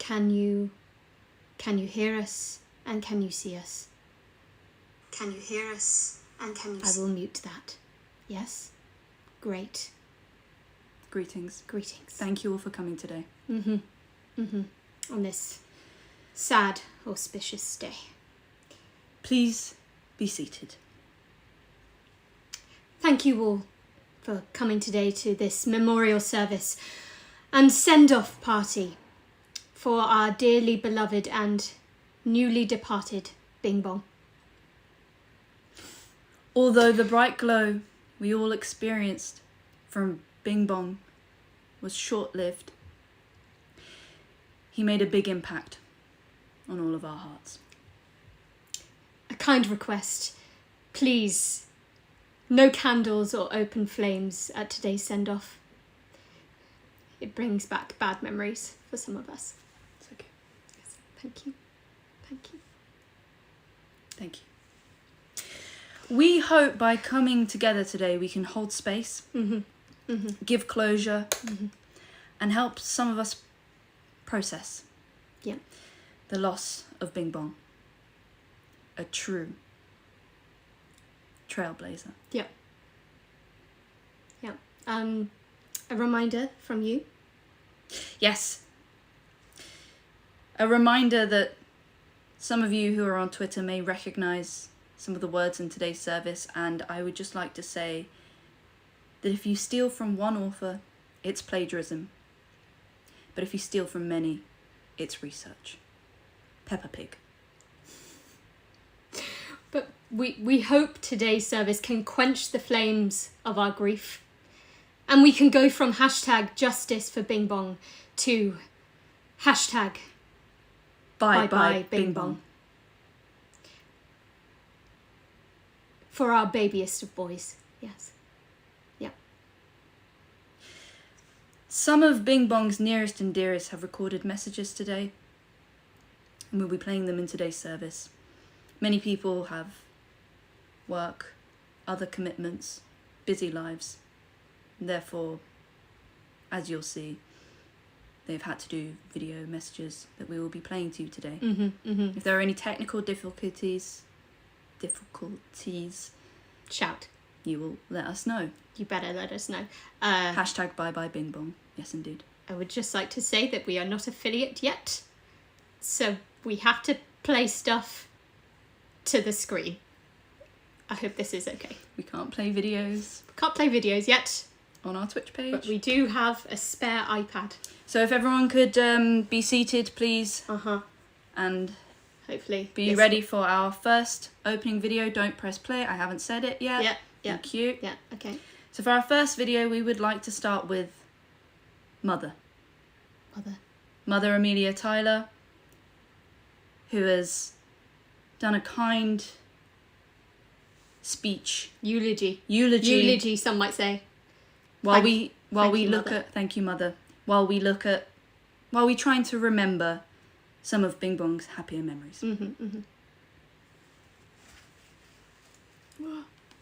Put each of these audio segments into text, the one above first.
Can you hear us and can you see us? Can you hear us and can you see us? I will mute that. Yes? Great. Greetings. Greetings. Thank you all for coming today. On this sad, auspicious day. Please be seated. Thank you all for coming today to this memorial service and send-off party for our dearly beloved and newly departed Bing Bong. Although the bright glow we all experienced from Bing Bong was short-lived, he made a big impact on all of our hearts. A kind request, please, no candles or open flames at today's send-off. It brings back bad memories for some of us. It's okay. Yes, thank you. Thank you. Thank you. We hope by coming together today we can hold space, give closure, and help some of us process the loss of Bing Bong, a true trailblazer. Yep. A reminder from you. Yes. A reminder that some of you who are on Twitter may recognise some of the words in today's service, and I would just like to say that if you steal from one author, it's plagiarism. But if you steal from many, it's research. Peppa Pig. But we hope today's service can quench the flames of our grief. And we can go from hashtag justice for Bing Bong to hashtag bye Bing Bong. For our babiest of boys, yes. Yeah. Some of Bing Bong's nearest and dearest have recorded messages today, and we'll be playing them in today's service. Many people have work, other commitments, busy lives. Therefore, as you'll see, they've had to do video messages that we will be playing to you today. If there are any technical difficulties, shout. You will let us know. You better let us know. Hashtag bye Bing Bong. Yes, indeed. I would just like to say that we are not affiliate yet, so we have to play stuff to the screen. I hope this is okay. We can't play videos. We can't play videos yet. On our Twitch page. But we do have a spare iPad. So if everyone could be seated, please. And hopefully be ready for our first opening video. Don't press play. I haven't said it yet. Yeah. Thank you. Yeah, okay. So for our first video, we would like to start with Mother. Mother Amelia Tyler, who has done a kind speech. Eulogy, some might say. While we trying to remember some of Bing Bong's happier memories.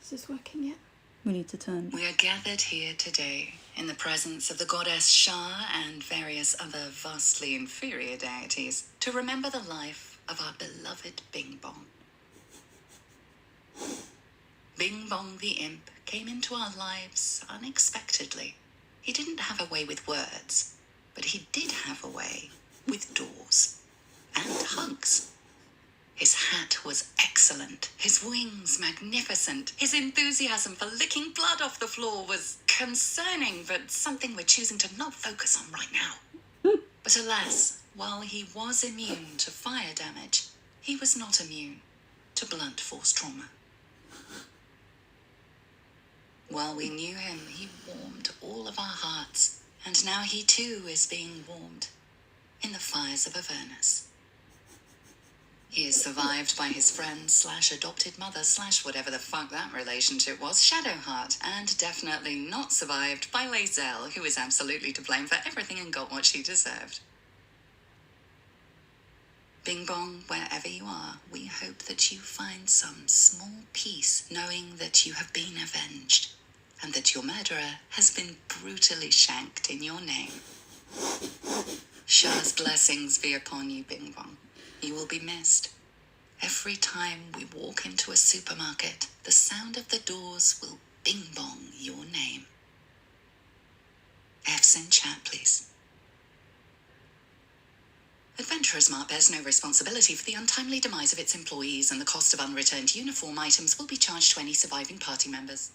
Is this working yet? We need to turn. We are gathered here today in the presence of the goddess Shah and various other vastly inferior deities to remember the life of our beloved Bing Bong. Bing Bong the imp came into our lives unexpectedly. He didn't have a way with words, but he did have a way with doors and hugs. His hat was excellent, his wings magnificent, his enthusiasm for licking blood off the floor was concerning, but something we're choosing to not focus on right now. But alas, while he was immune to fire damage, he was not immune to blunt force trauma. While we knew him, he warmed all of our hearts, and now he too is being warmed in the fires of Avernus. He is survived by his friend / adopted mother / whatever the fuck that relationship was, Shadowheart, and definitely not survived by Lae'zel, who is absolutely to blame for everything and got what she deserved. Bing Bong, wherever you are, we hope that you find some small peace knowing that you have been avenged and that your murderer has been brutally shanked in your name. Shah's blessings be upon you, Bing Bong. You will be missed. Every time we walk into a supermarket, the sound of the doors will Bing Bong your name. F's in chat, please. Adventurers Mart bears no responsibility for the untimely demise of its employees, and the cost of unreturned uniform items will be charged to any surviving party members.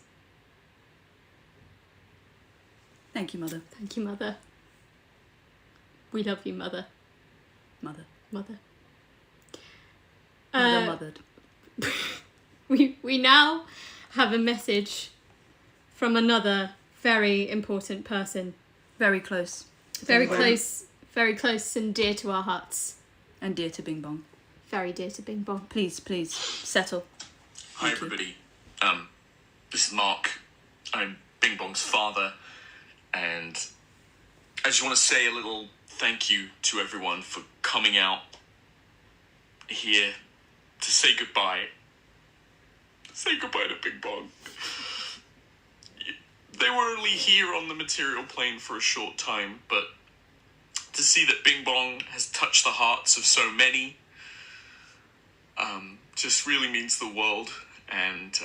Thank you, Mother. Thank you, Mother. We love you, Mother. Mother. Mother. Mothered. We now have a message from another very important person. Very close. Very close and dear to our hearts. And dear to Bing Bong. Very dear to Bing Bong. Please, settle. Hi, everybody. This is Mark. I'm Bing Bong's father, and I just want to say a little thank you to everyone for coming out here to say goodbye. Say goodbye to Bing Bong. They were only here on the material plane for a short time, but to see that Bing Bong has touched the hearts of so many just really means the world. And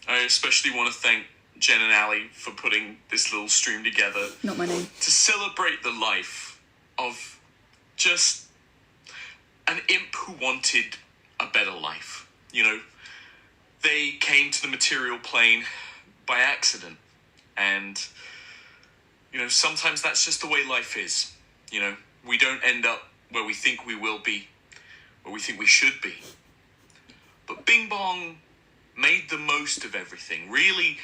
I especially want to thank Jen and Ali for putting this little stream together. Not my name. To celebrate the life of just an imp who wanted a better life. You know, they came to the material plane by accident. And, you know, sometimes that's just the way life is. You know, we don't end up where we think we will be, where we think we should be. But Bing Bong made the most of everything. Really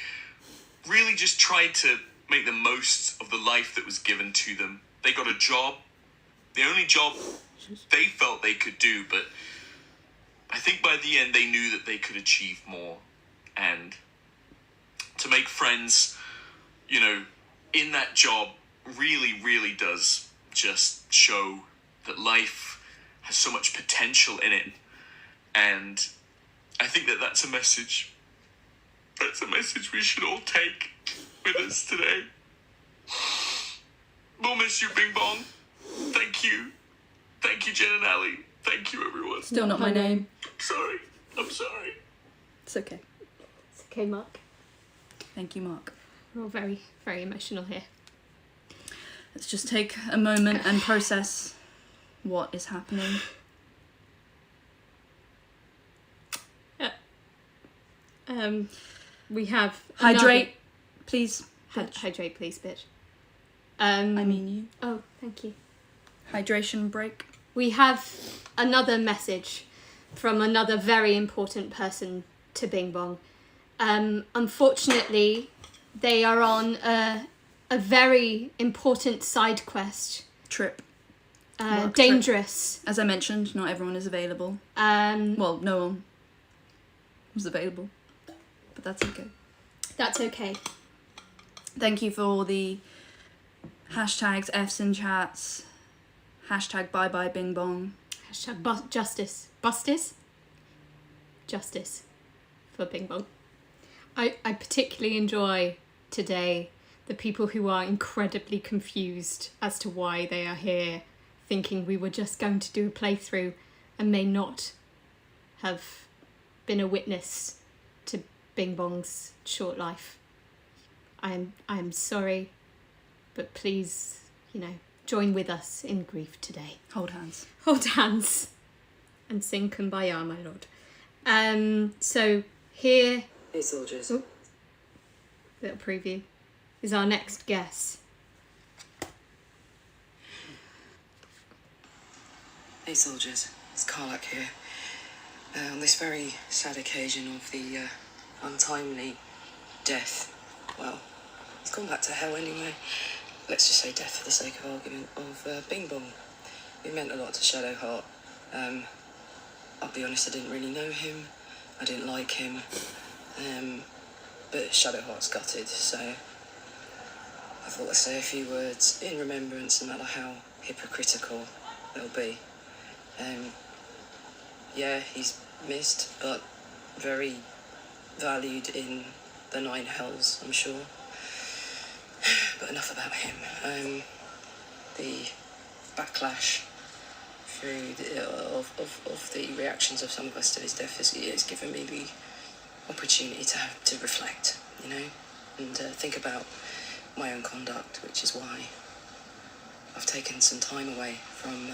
just tried to make the most of the life that was given to them. They got a job, the only job they felt they could do, but I think by the end they knew that they could achieve more. And to make friends, you know, in that job really does just show that life has so much potential in it. And I think that that's a message we should all take with us today. We'll miss you, Bing Bong. Thank you, Jen and Ali. Thank you, everyone. Still not my name. I'm sorry. It's okay. It's okay, Mark. Thank you, Mark. We're all very, very emotional here. Let's just take a moment and process what is happening. We have Hydrate, please. Bitch. Hydrate, please, bitch. I mean you. Oh, thank you. Hydration break. We have another message from another very important person to Bing Bong. Unfortunately, they are on a very important side quest. Trip. Dangerous. As I mentioned, not everyone is available. Well, no one was available. But that's okay. That's okay. Thank you for all the hashtags, F's in chats, hashtag bye bye Bing Bong. Hashtag justice for Bing Bong. I particularly enjoy today the people who are incredibly confused as to why they are here, thinking we were just going to do a playthrough and may not have been a witness to Bing Bong's short life. I am sorry, but please, you know, join with us in grief today. Hold hands. Hold hands and sing Kumbaya, my lord. So here... Hey, soldiers. Oh, little preview. Is our next guess. Hey, soldiers. It's Karlac here. On this very sad occasion of the untimely death, well, it's gone back to hell anyway. Let's just say death for the sake of argument, of Bing Bong. It meant a lot to Shadowheart. I'll be honest, I didn't really know him. I didn't like him. But Shadowheart's gutted, so I thought I'd say a few words in remembrance, no matter how hypocritical they'll be. Yeah, he's missed, but very valued in the Nine Hells, I'm sure. But enough about him. The backlash through of the reactions of some of us to his death has given me the opportunity to reflect, you know, and think about my own conduct, which is why I've taken some time away from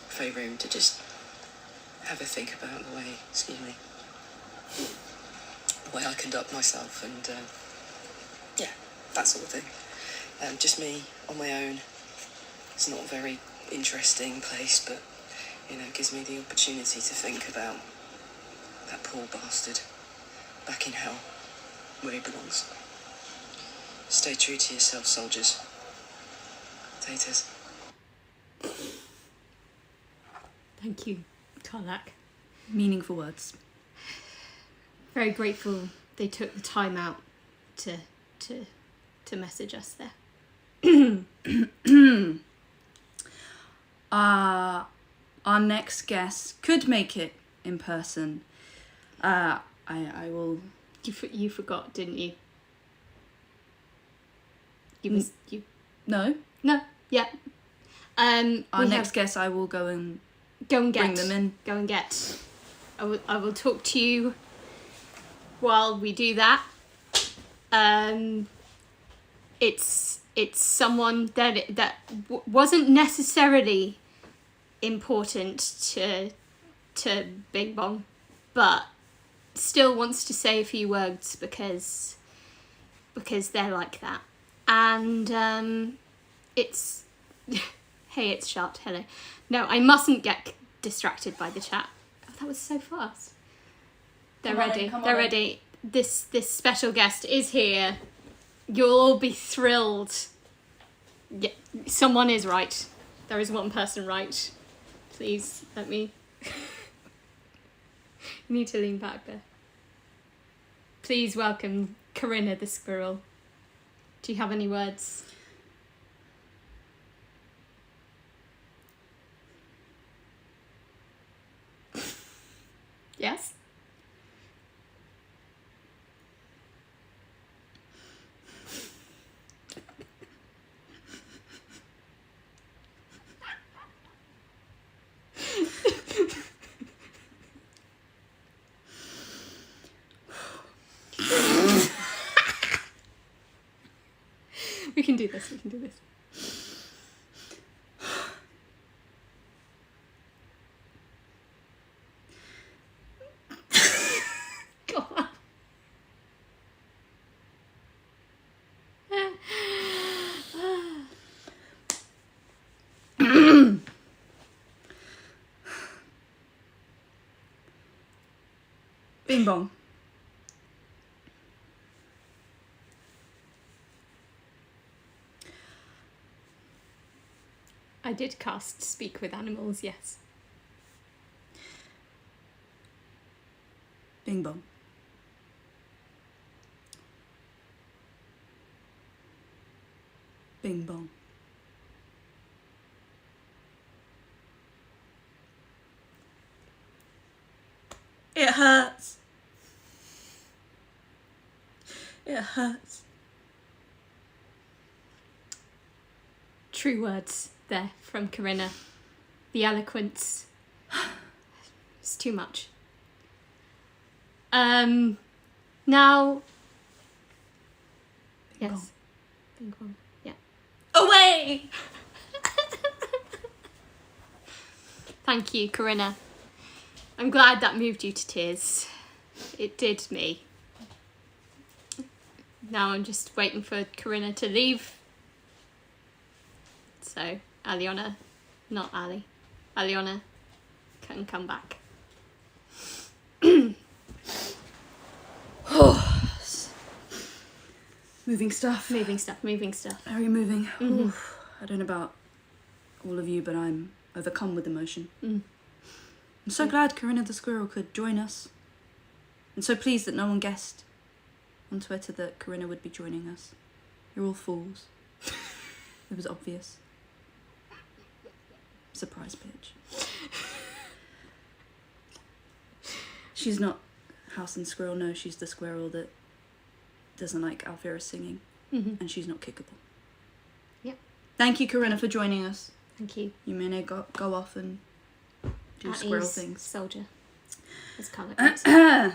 Fae Room to just have a think about the way, the way I conduct myself, and yeah, that sort of thing. Just me on my own. It's not a very interesting place, but you know, it gives me the opportunity to think about that poor bastard back in hell, where he belongs. Stay true to yourself, soldiers. Taters. Thank you, Karlac. Meaningful words. Very grateful they took the time out to message us there. Our next guest could make it in person. I will. You forgot, didn't you? You. No. Yeah. Our next guest, I will go and get. Bring them in. Go and get. I will talk to you while we do that. It's someone that wasn't necessarily important to Bing Bong, but still wants to say a few words because they're like that. And it's hey, it's shut. Hello. No, I mustn't get distracted by the chat. Oh, that was so fast. They're ready. This special guest is here. You'll all be thrilled. Yeah, someone is right. There is one person right. Please let me. You need to lean back there. Please welcome Corinna the Squirrel. Do you have any words? Yes? We can do this. Go on. Bing Bong. I did cast Speak with Animals, yes. Bing Bong. Bing Bong. It hurts. It hurts. True words there from Karina. The eloquence. It's too much. Now. Bing Yes. Bong. Bing Bong. Yeah. Away! Thank you, Karina. I'm glad that moved you to tears. It did me. Now I'm just waiting for Karina to leave. So, Aliona, not Ali, Aliona can come back. Moving stuff. Moving stuff. Very moving. Mhm. Oof. I don't know about all of you, but I'm overcome with emotion. Mm. I'm so glad Corinna the Squirrel could join us. And so pleased that no one guessed on Twitter that Corinna would be joining us. You're all fools. It was obvious. Surprise bitch. She's not House and Squirrel, no, she's the squirrel that doesn't like Alfira singing. Mm-hmm. And she's not kickable. Yep. Thank you, Corinna, for joining us. Thank you. You may now go off and do At squirrel ease, things. soldier. As Karlac goes.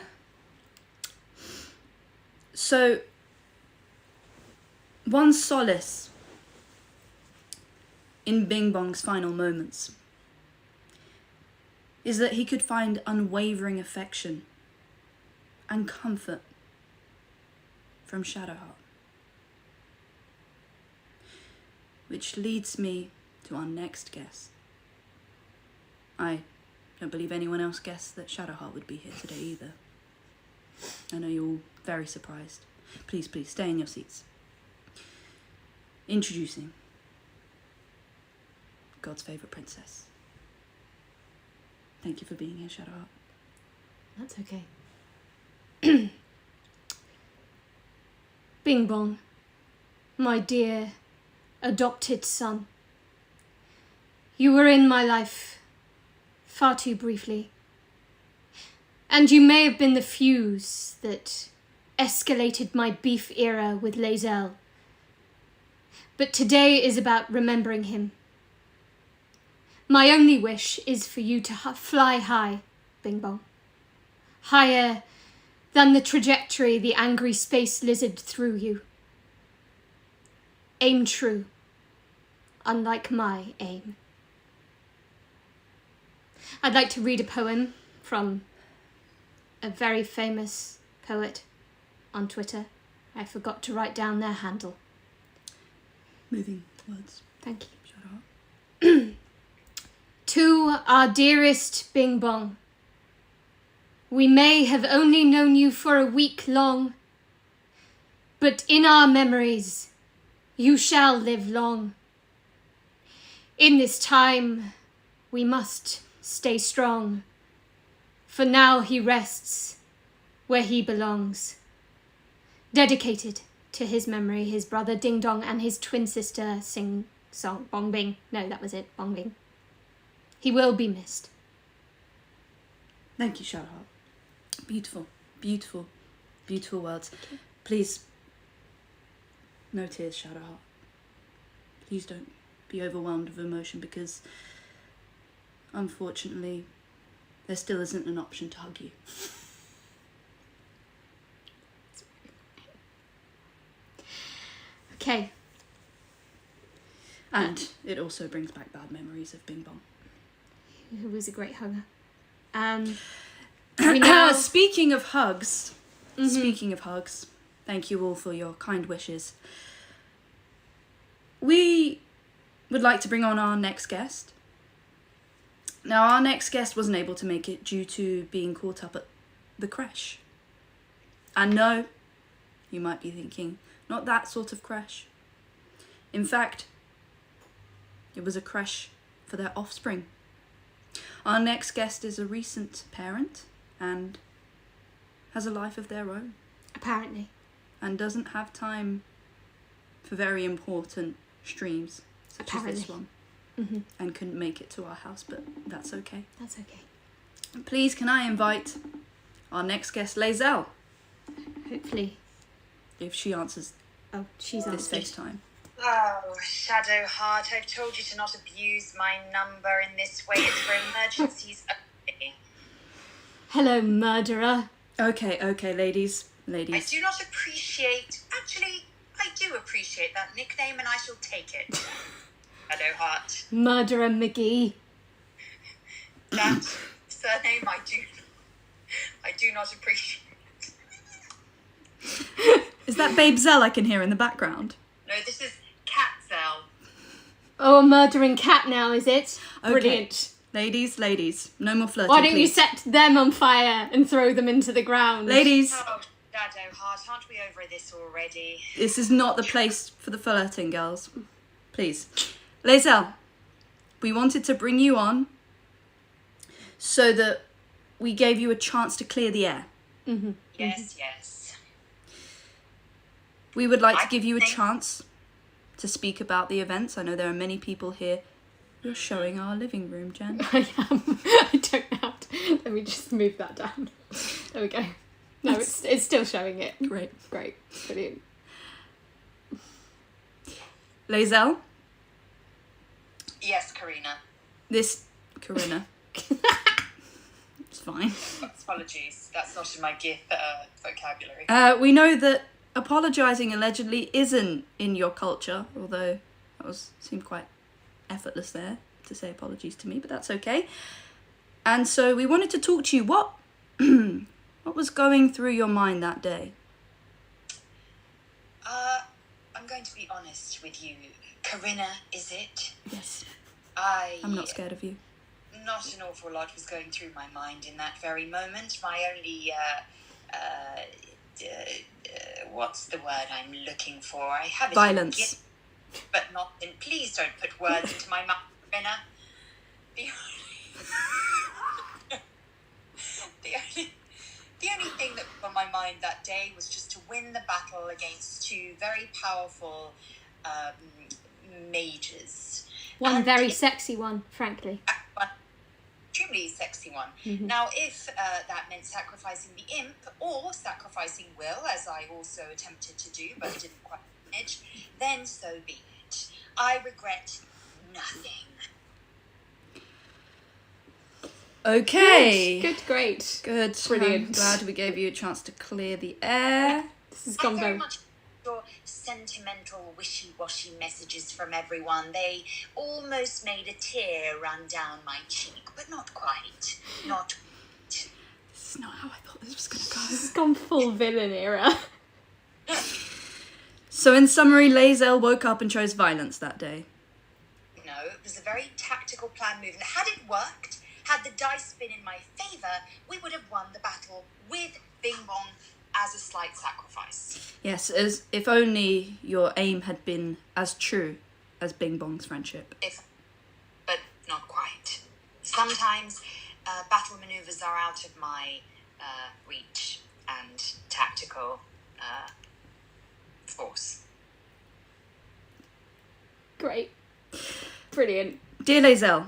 So, one solace in Bing Bong's final moments is that he could find unwavering affection and comfort from Shadowheart. Which leads me to our next guest. I don't believe anyone else guessed that Shadowheart would be here today either. I know you're all very surprised. Please, please, stay in your seats. Introducing God's favourite princess. Thank you for being here, Shadowheart. That's okay. Bing Bong, my dear adopted son. You were in my life far too briefly. And you may have been the fuse that escalated my beef era with Lae'zel. But today is about remembering him. My only wish is for you to fly high, Bing Bong. Higher than the trajectory the angry space lizard threw you. Aim true, unlike my aim. I'd like to read a poem from a very famous poet on Twitter. I forgot to write down their handle. Moving words. Thank you. Shadowheart. To our dearest Bing Bong, we may have only known you for a week long, but in our memories you shall live long. In this time we must stay strong, for now he rests where he belongs. Dedicated to his memory, his brother Ding Dong and his twin sister Sing Song Bong Bing. No, that was it, Bong Bing. He will be missed. Thank you, Shadowheart. Beautiful, beautiful, beautiful words. Please, no tears, Shadowheart. Please don't be overwhelmed with emotion because, unfortunately, there still isn't an option to hug you. Okay. And it also brings back bad memories of Bing Bong. Who was a great hugger. We now... Speaking of hugs, thank you all for your kind wishes. We would like to bring on our next guest. Now, our next guest wasn't able to make it due to being caught up at the creche. And no, you might be thinking, not that sort of creche. In fact, it was a creche for their offspring. Our next guest is a recent parent and has a life of their own. Apparently. And doesn't have time for very important streams, such as this one. Mm-hmm. And couldn't make it to our house, but that's okay. That's okay. Please, can I invite our next guest, Lae'zel, Hopefully. if she answers Oh, she's this answered. FaceTime. Oh, Shadowheart, I've told you to not abuse my number in this way. It's for emergencies only. Hello, murderer. Okay, ladies. I do not appreciate... Actually, I do appreciate that nickname and I shall take it. Shadowheart. Murderer McGee. That surname I do not appreciate. Is that Babe Zell I can hear in the background? No, this is Catzel. Oh, a murdering cat now, is it? Okay. Brilliant. Ladies, no more flirting, Why don't you please. set them on fire and throw them into the ground? Ladies, Oh, Shadowheart, aren't we over this already? this is not the place for the flirting, girls. Please. Lae'zel, we wanted to bring you on so that we gave you a chance to clear the air. Mm-hmm. Yes. We would like to give you a chance to speak about the events. I know there are many people here. You're showing our living room, Jen. I am. I don't know how to... Let me just move that down. There we go. No, it's still showing it. Great. Brilliant. Lae'zel, Yes, Karina. This, Corinna. It's fine. Apologies. That's not in my vocabulary. We know that apologising allegedly isn't in your culture, although that seemed quite effortless there to say apologies to me, but that's okay. And so we wanted to talk to you. What was going through your mind that day? I'm going to be honest with you. Karina, is it? Yes. I'm not scared of you. Not an awful lot was going through my mind in that very moment. My only, what's the word I'm looking for? I have it. Violence. But not in. Please don't put words into my mouth, Karina. The only thing that was on my mind that day was just to win the battle against two very powerful mages. One very sexy one, frankly. One extremely sexy one. Mm-hmm. Now, if that meant sacrificing the imp or sacrificing Will, as I also attempted to do but didn't quite manage, then so be it. I regret nothing. Okay. Good, great. Good. Brilliant. I'm glad we gave you a chance to clear the air. This has I gone very very... much your sentimental, wishy-washy messages from everyone. They almost made a tear run down my cheek, but not quite. Not quite. This is not how I thought this was going to go. This has gone full villain era. So in summary, Lae'zel woke up and chose violence that day. No, it was a very tactical plan move. And had it worked, had the dice been in my favour, we would have won the battle with Bing Bong as a slight sacrifice. Yes, as if only your aim had been as true as Bing Bong's friendship. But not quite. Sometimes battle manoeuvres are out of my reach and tactical force. Great. Brilliant. Dear Lae'zel,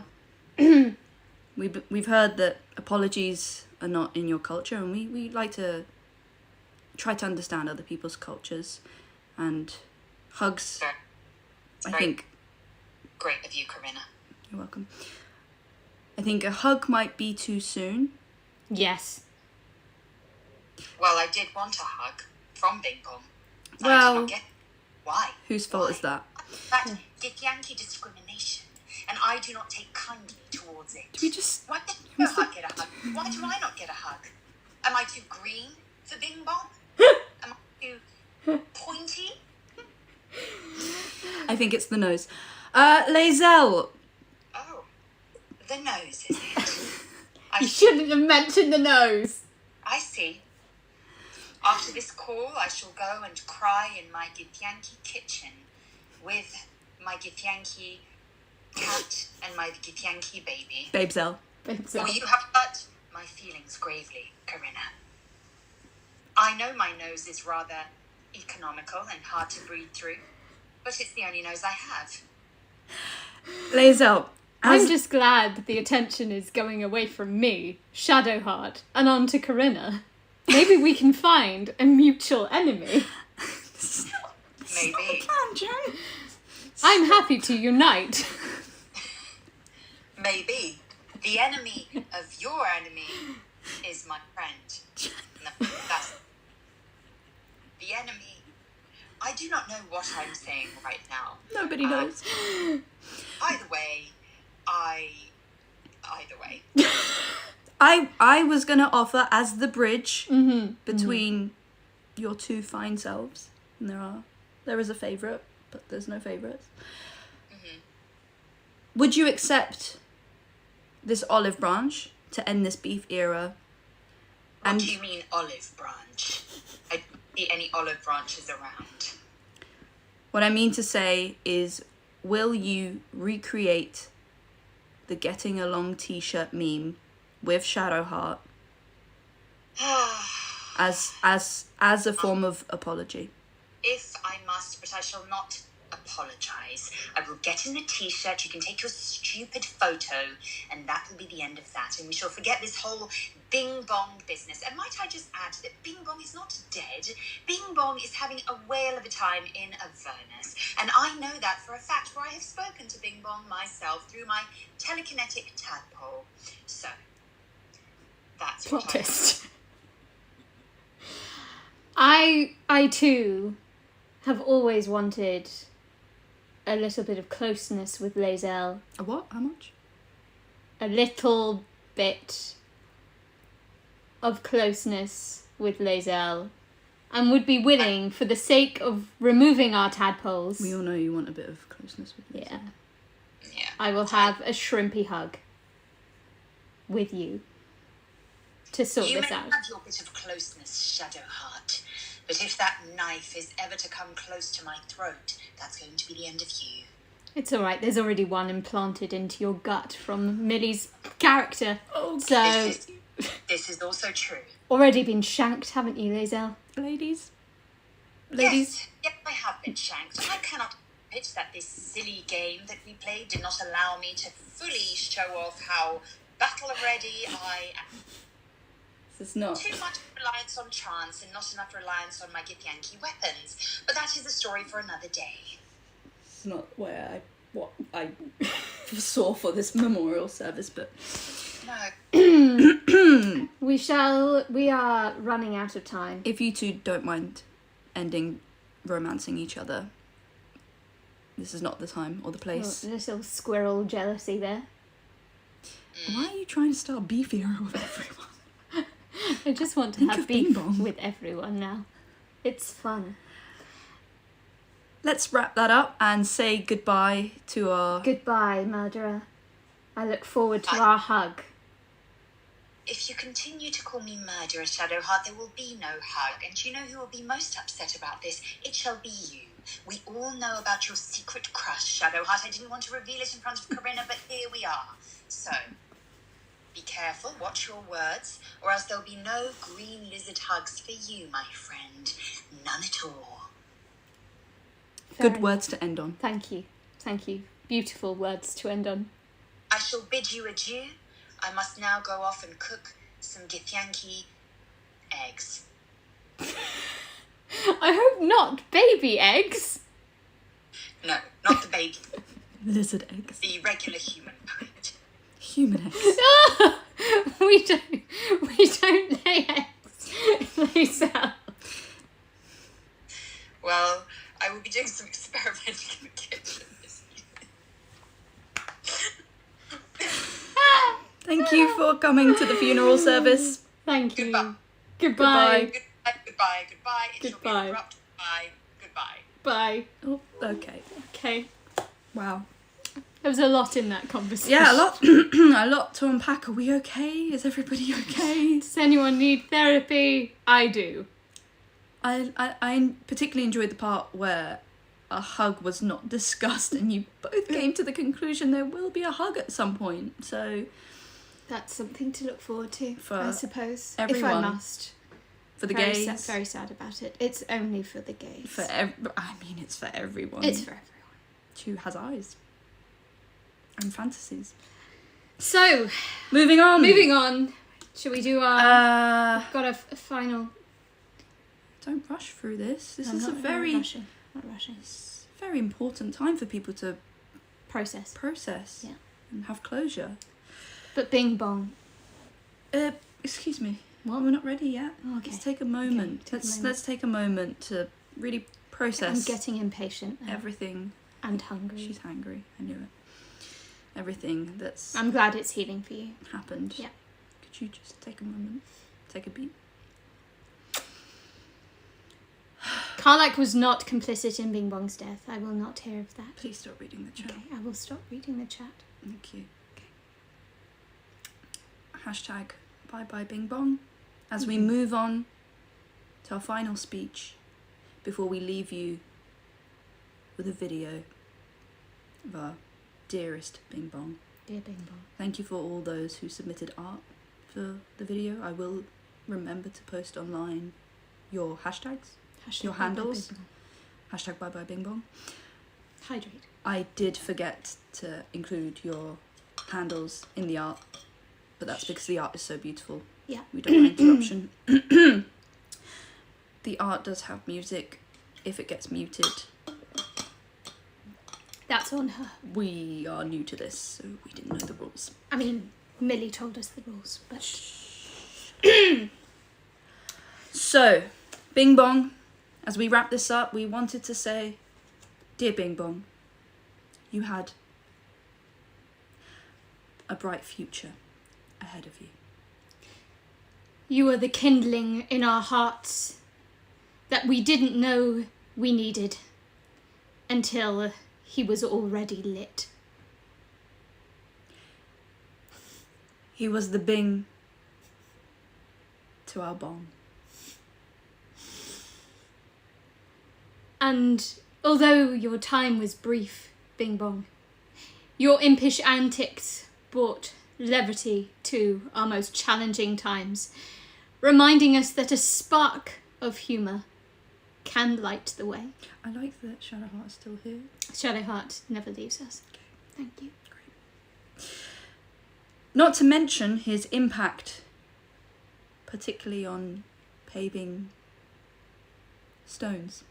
we've heard that apologies are not in your culture, and we like to try to understand other people's cultures, and hugs, I think... Great of you, Karina. You're welcome. I think a hug might be too soon. Yes. Well, I did want a hug from Bing Bong. Well, I did not get why. Whose fault is that? That Githyanki discrimination, and I do not take kindly towards it. We just... Why did Shadowheart get a hug? Why do I not get a hug? Am I too green for Bing Bong? Am I too pointy? I think it's the nose. Lae'zel. Oh, the nose, is it? You shouldn't have mentioned the nose. I see. After this call, I shall go and cry in my Githyanki kitchen with my Githyanki cat and my Githyanki baby. Babezel. For you have hurt my feelings gravely, Karina. I know my nose is rather economical and hard to breathe through, but it's the only nose I have. Lae'zel. I'm just glad that the attention is going away from me, Shadowheart, and on to Corinna. Maybe we can find a mutual enemy. Maybe. I'm happy to unite. Maybe. The enemy of your enemy is my friend. No, that's... The enemy... I do not know what I'm saying right now. Nobody knows. Either way, Either way. I was going to offer as the bridge between your two fine selves. And there is a favourite, but there's no favourites. Would you accept this olive branch to end this beef era? What do you mean olive branch? I don't see any olive branches around. What I mean to say is, will you recreate the getting along t-shirt meme with Shadowheart as a form of apology? If I must, but I shall not apologise. I will get in the t-shirt, you can take your stupid photo, and that will be the end of that. And we shall forget this whole Bing Bong business. And might I just add that Bing Bong is not dead. Bing Bong is having a whale of a time in Avernus. And I know that for a fact, for I have spoken to Bing Bong myself through my telekinetic tadpole. So, that's what Plot twist. I too have always wanted a little bit of closeness with Lae'zel. A what? How much? A little bit of closeness with Lae'zel. And would be willing, for the sake of removing our tadpoles. We all know you want a bit of closeness with me. Yeah. Yeah. I will have a shrimpy hug with you to sort You this may out. have your bit of closeness, Shadowheart, but if that knife is ever to come close to my throat, that's going to be the end of you. It's alright, there's already one implanted into your gut from Millie's character. Oh, So, This is also true. already been shanked, haven't you, Lae'zel? Ladies. Yes, I have been shanked. I cannot admit that this silly game that we played did not allow me to fully show off how battle-ready I am. This is not. Too much reliance on chance and not enough reliance on my Githyanki weapons. But that is a story for another day. It's not what I saw for this memorial service, but No. We are running out of time. if you two don't mind ending romancing each other, this is not the time or the place. Little squirrel jealousy there. Why are you trying to start beefier with everyone? I just want to Think have of Bing beef Bong. with everyone now. It's fun. Let's wrap that up and say goodbye to our... Goodbye, murderer. I look forward to our hug. If you continue to call me murderer, Shadowheart, there will be no hug. And you know who will be most upset about this? It shall be you. We all know about your secret crush, Shadowheart. I didn't want to reveal it in front of Karina, but here we are. So, be careful, watch your words, or else there'll be no green lizard hugs for you, my friend. None at all. Fair Good enough. words to end on. Thank you. Thank you. Beautiful words to end on. I shall bid you adieu. I must now go off and cook some Githyanki eggs. I hope not baby eggs. No, not the baby, Lizard eggs. the regular human kind. Human eggs. we don't lay eggs. Lae'zel. Well, I will be doing some experimenting in the kitchen this evening. Thank you for coming to the funeral service. Thank you. Goodbye. Goodbye. Goodbye. It shall Goodbye. be abrupt. Goodbye. Bye. Oh, okay. Okay. Wow. There was a lot in that conversation. Yeah, a lot to unpack. Are we okay? Is everybody okay? Does anyone need therapy? I do. I particularly enjoyed the part where a hug was not discussed and you both came to the conclusion there will be a hug at some point. So That's something to look forward to, For I suppose. If everyone. I must. for the Very gays, very sad about it. It's only for the gays. it's for everyone. It's for everyone. Who has eyes and fantasies. So, Moving on. Shall we do our... got a final... Don't rush through this. This I'm is not- a I'm very, Not rushing. Not rushing. very important time for people to Process. process Yeah. and have closure. But Bing Bong. Excuse me. What? We're not ready yet. Okay. Let's take a moment. Okay, Let's take a moment to really process I'm getting impatient now. everything. And hungry. She's hungry. I knew it. Everything that's I'm glad it's healing for you. happened. Yeah. Could you just take a moment? Take a beat. Karlac was not complicit in Bing Bong's death. I will not hear of that. Please stop reading the chat. Okay, I will stop reading the chat. Thank you. Hashtag bye bye Bing Bong. As we move on to our final speech before we leave you with a video of our dearest Bing Bong. Dear Bing Bong. Thank you for all those who submitted art for the video. I will remember to post online your hashtags, Hashtag your bye bye handles. Bing Bong. Hashtag bye bye Bing Bong. Hydrate. I did forget to include your handles in the art, but that's because the art is so beautiful. Yeah. We don't want interruption. The art does have music. If it gets muted, That's on her. we are new to this, so we didn't know the rules. I mean, Millie told us the rules, but... So, Bing Bong, as we wrap this up, we wanted to say, dear Bing Bong, you had a bright future ahead of you. You are the kindling in our hearts that we didn't know we needed until he was already lit. He was the Bing to our Bong. And although your time was brief, Bing Bong, your impish antics brought levity to our most challenging times, reminding us that a spark of humour can light the way. I like that Shadowheart is still here. Shadowheart never leaves us. Thank you. Not to mention his impact, particularly on paving stones.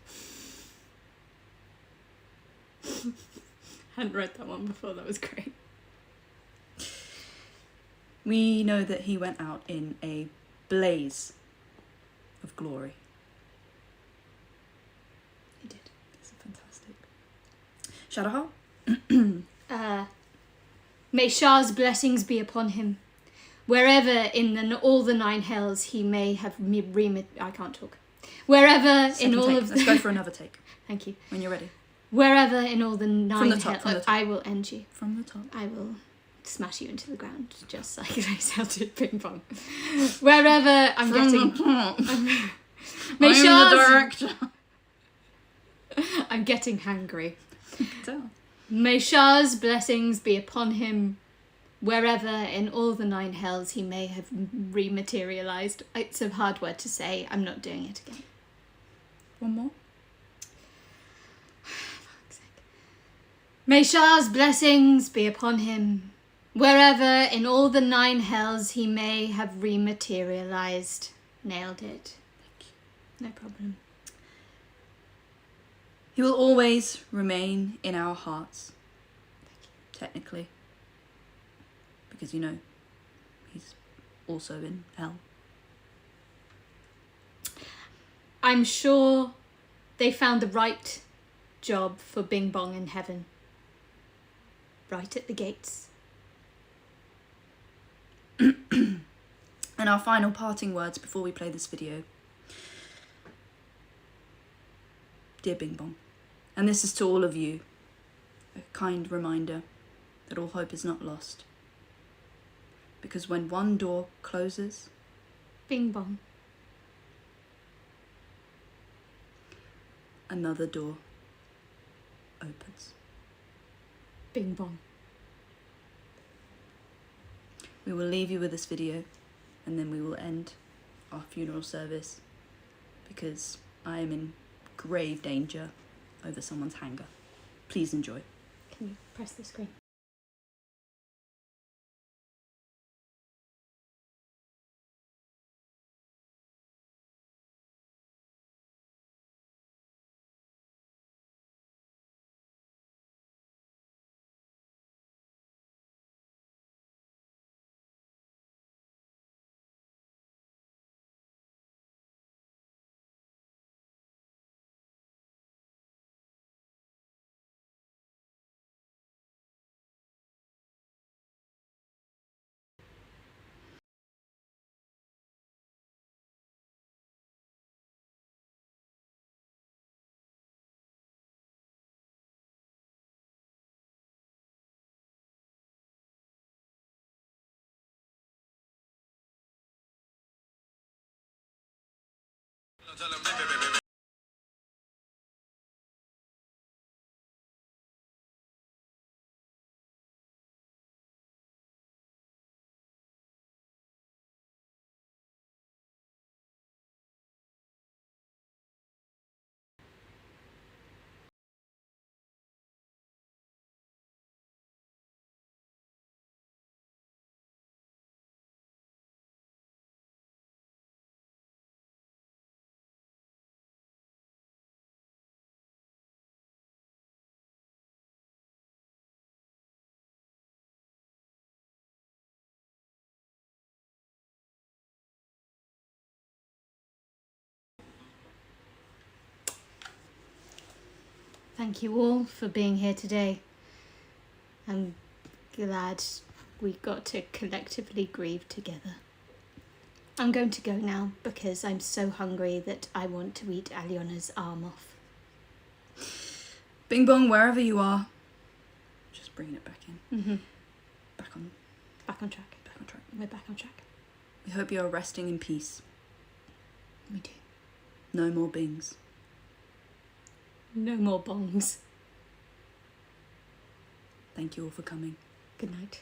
Hadn't read that one before, that was great. We know that he went out in a blaze of glory. He did. It's fantastic. Shadowheart? May Shah's blessings be upon him. Wherever in all the nine hells he may have I can't talk. Wherever Second in all take. of the... Let's go for another take. Thank you. When you're ready. Wherever in all the nine top, from the hells... top. I will end you. From the top. I will smash you into the ground, just like Lae'zel did Bing Bong. Wherever I'm getting... May Shah's... director. I'm getting hangry. Tell. May Shah's blessings be upon him wherever in all the nine hells he may have rematerialized. It's a hard word to say. I'm not doing it again. One more. May Shah's blessings be upon him wherever in all the nine hells he may have rematerialized. Nailed it. No problem. He will always remain in our hearts. Technically. Because, you know, he's also in hell. I'm sure they found the right job for Bing Bong in heaven. Right at the gates. And our final parting words before we play this video. Dear Bing Bong, and this is to all of you, a kind reminder that all hope is not lost. Because when one door closes, Bing Bong. another door opens. Bing Bong. We will leave you with this video and then we will end our funeral service because I am in grave danger over someone's hanger. Please enjoy. Can you press the screen? Thank you all for being here today. I'm glad we got to collectively grieve together. I'm going to go now because I'm so hungry that I want to eat Aliona's arm off. Bing Bong, wherever you are. Just bringing it back in. Mm-hmm. Back on track. Back on track. We're back on track. We hope you are resting in peace. We do. No more bings. No more bongs. Thank you all for coming. Good night.